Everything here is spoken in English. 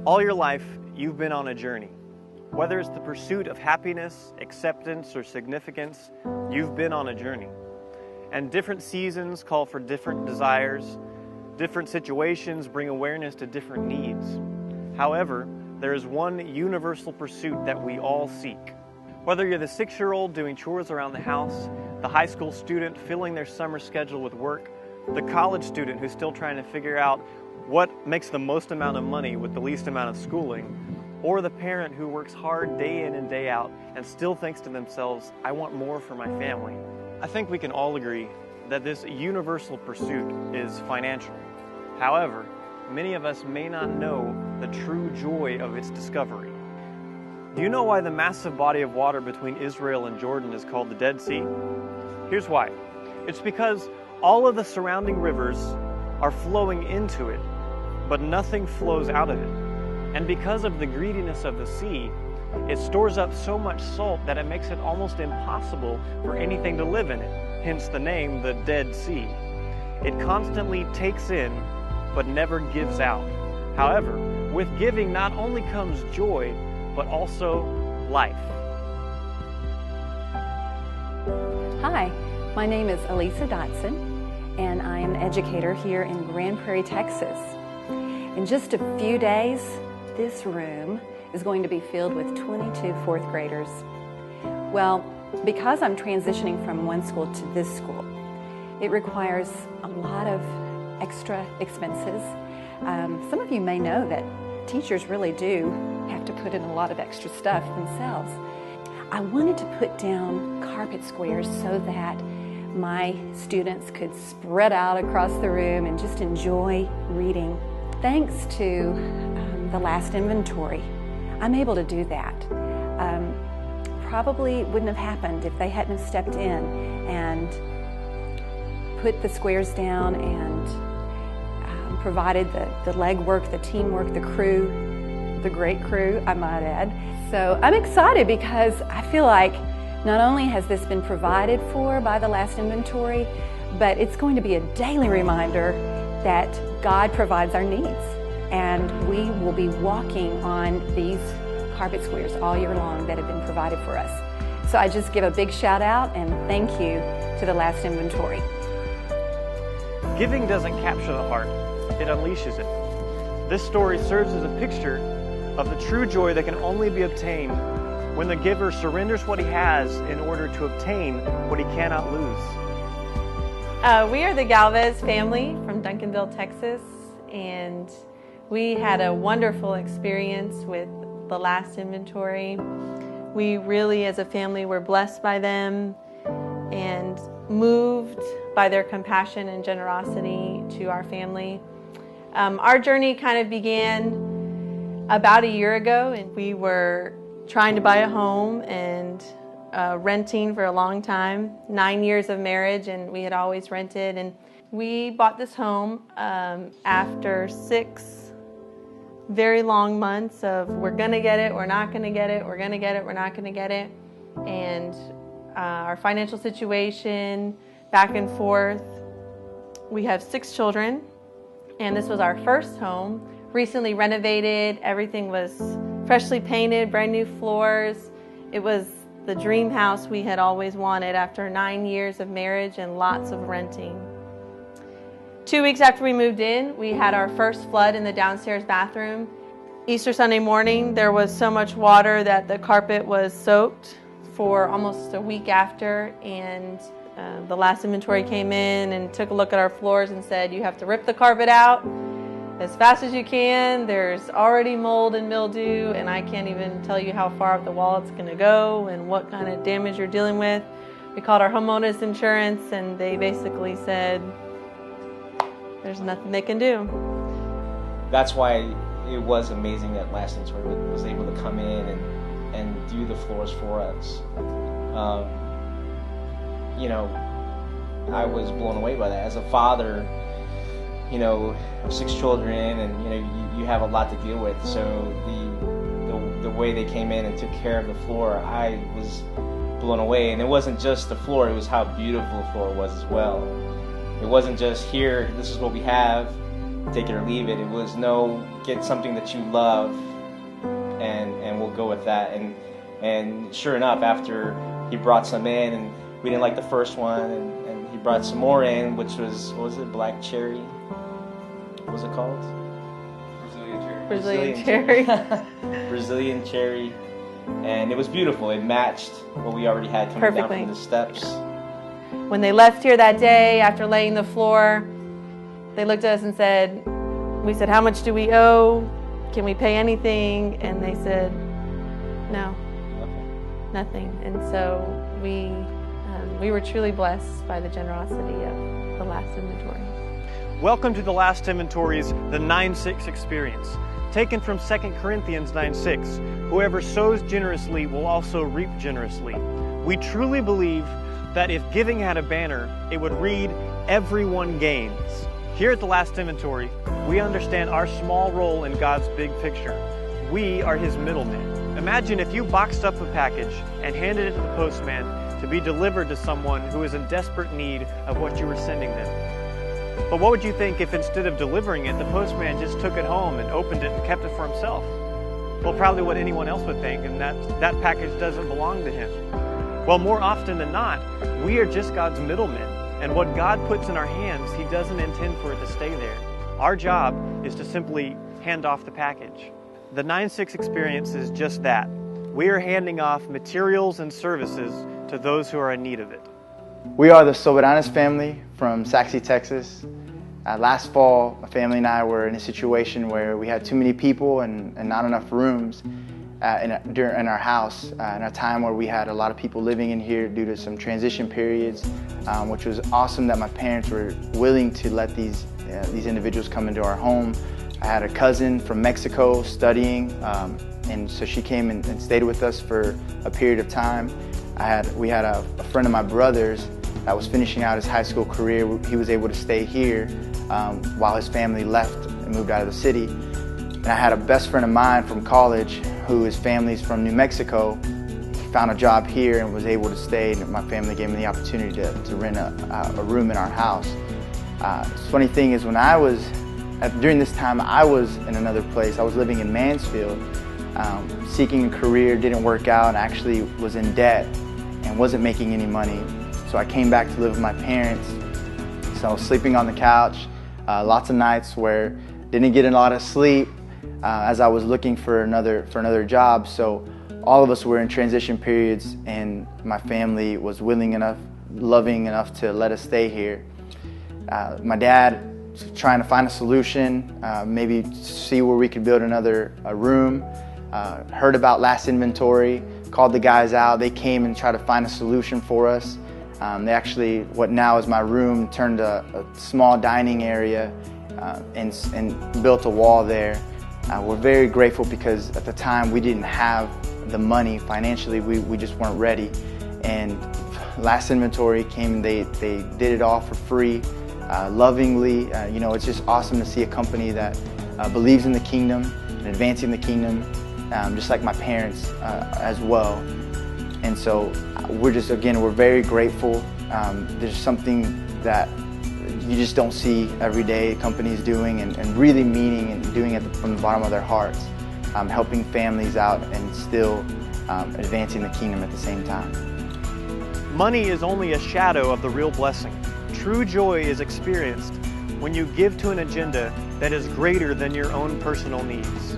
All your life, you've been on a journey. Whether it's the pursuit of happiness, acceptance, or significance, you've been on a journey. And different seasons call for different desires. Different situations bring awareness to different needs. However, there is one universal pursuit that we all seek. Whether you're the 6-year-old doing chores around the house, the high school student filling their summer schedule with work, the college student who's still trying to figure out what makes the most amount of money with the least amount of schooling, or the parent who works hard day in and day out and still thinks to themselves, I want more for my family. I think we can all agree that this universal pursuit is financial. However, many of us may not know the true joy of its discovery. Do you know why the massive body of water between Israel and Jordan is called the Dead Sea? Here's why. It's because all of the surrounding rivers are flowing into it, but nothing flows out of it. And because of the greediness of the sea, it stores up so much salt that it makes it almost impossible for anything to live in it, hence the name, the Dead Sea. It constantly takes in, but never gives out. However, with giving not only comes joy, but also life. Hi, my name is Elisa Dotson, and I am an educator here in Grand Prairie, Texas. In just a few days, this room is going to be filled with 22 fourth graders. Well, because I'm transitioning from one school to this school, it requires a lot of extra expenses. Some of you may know that teachers really do have to put in a lot of extra stuff themselves. I wanted to put down carpet squares so that my students could spread out across the room and just enjoy reading. Thanks to the last inventory, I'm able to do that. Probably wouldn't have happened if they hadn't have stepped in and put the squares down and provided the legwork, the teamwork, the crew, the great crew, I might add. So I'm excited because I feel like not only has this been provided for by the last inventory, but it's going to be a daily reminder that God provides our needs. And we will be walking on these carpet squares all year long that have been provided for us. So I just give a big shout out and thank you to the last inventory. Giving doesn't capture the heart, it unleashes it. This story serves as a picture of the true joy that can only be obtained when the giver surrenders what he has in order to obtain what he cannot lose. We are the Galvez family from Duncanville, Texas, and we had a wonderful experience with the last inventory. We really, as a family, were blessed by them and moved by their compassion and generosity to our family. Our journey kind of began about a year ago, and we were trying to buy a home and renting for a long time, 9 years of marriage, and we had always rented. And we bought this home after 6 very long months of we're gonna get it, we're not gonna get it, we're gonna get it, we're not gonna get it. And our financial situation, back and forth. We have 6 children, and this was our first home. Recently renovated, everything was freshly painted, brand new floors. It was the dream house we had always wanted after 9 years of marriage and lots of renting. 2 weeks after we moved in, we had our first flood in the downstairs bathroom. Easter Sunday morning, there was so much water that the carpet was soaked for almost a week after, and the last inventory came in and took a look at our floors and said, you have to rip the carpet out as fast as you can. There's already mold and mildew, and I can't even tell you how far up the wall it's going to go and what kind of damage you're dealing with. We called our homeowners insurance, and they basically said there's nothing they can do. That's why it was amazing that Last Inventory was able to come in and do the floors for us. I was blown away by that. As a father, of 6 children, and you have a lot to deal with. So the way they came in and took care of the floor, I was blown away. And it wasn't just the floor; it was how beautiful the floor was as well. It wasn't just here. This is what we have. take it or leave it. It was no, get something that you love, and we'll go with that. And sure enough, after he brought some in, and we didn't like the first one, and he brought some more in, which was, what was it, black cherry? What was it called? Brazilian cherry. Brazilian cherry. And it was beautiful. It matched what we already had coming down from the steps. When they left here that day after laying the floor, they looked at us and said, we said, how much do we owe? Can we pay anything? And they said, no, nothing. And so we were truly blessed by the generosity of the last inventory. Welcome to the last inventory's The 9-6 Experience, taken from 2 Corinthians 9:6. Whoever sows generously will also reap generously. We truly believe that if giving had a banner, it would read, "Everyone gains." Here at the last inventory, we understand our small role in God's big picture. We are His middlemen. Imagine if you boxed up a package and handed it to the postman to be delivered to someone who is in desperate need of what you were sending them. But what would you think if instead of delivering it, the postman just took it home and opened it and kept it for himself? Well, probably what anyone else would think, and that package doesn't belong to him. Well, more often than not, we are just God's middlemen, and what God puts in our hands, He doesn't intend for it to stay there. Our job is to simply hand off the package. The 9-6 Experience is just that. We are handing off materials and services to those who are in need of it. We are the Soberanes family from Saxe, Texas. Last fall, my family and I were in a situation where we had too many people and not enough rooms in our house, in a time where we had a lot of people living in here due to some transition periods, which was awesome that my parents were willing to let these individuals come into our home. I had a cousin from Mexico studying, and so she came and stayed with us for a period of time. We had a friend of my brother's that was finishing out his high school career. He was able to stay here while his family left and moved out of the city. And I had a best friend of mine from college who his family's from New Mexico. He found a job here and was able to stay, and my family gave me the opportunity to rent a room in our house. The funny thing is, during this time, I was in another place. I was living in Mansfield, seeking a career, didn't work out, and actually was in debt and wasn't making any money. So I came back to live with my parents. So I was sleeping on the couch, lots of nights where didn't get a lot of sleep as I was looking for another job. So all of us were in transition periods, and my family was willing enough, loving enough to let us stay here. My dad was trying to find a solution, maybe see where we could build another room. Heard about Last Inventory, called the guys out. They came and tried to find a solution for us. They actually, what now is my room, turned a small dining area and built a wall there. We're very grateful because at the time we didn't have the money financially. We just weren't ready. And Last Inventory came, they did it all for free, lovingly. It's just awesome to see a company that believes in the kingdom and advancing the kingdom, just like my parents as well. And so we're very grateful. There's something that you just don't see every day companies doing and really meaning and doing it from the bottom of their hearts, helping families out and still advancing the kingdom at the same time. Money is only a shadow of the real blessing. True joy is experienced when you give to an agenda that is greater than your own personal needs.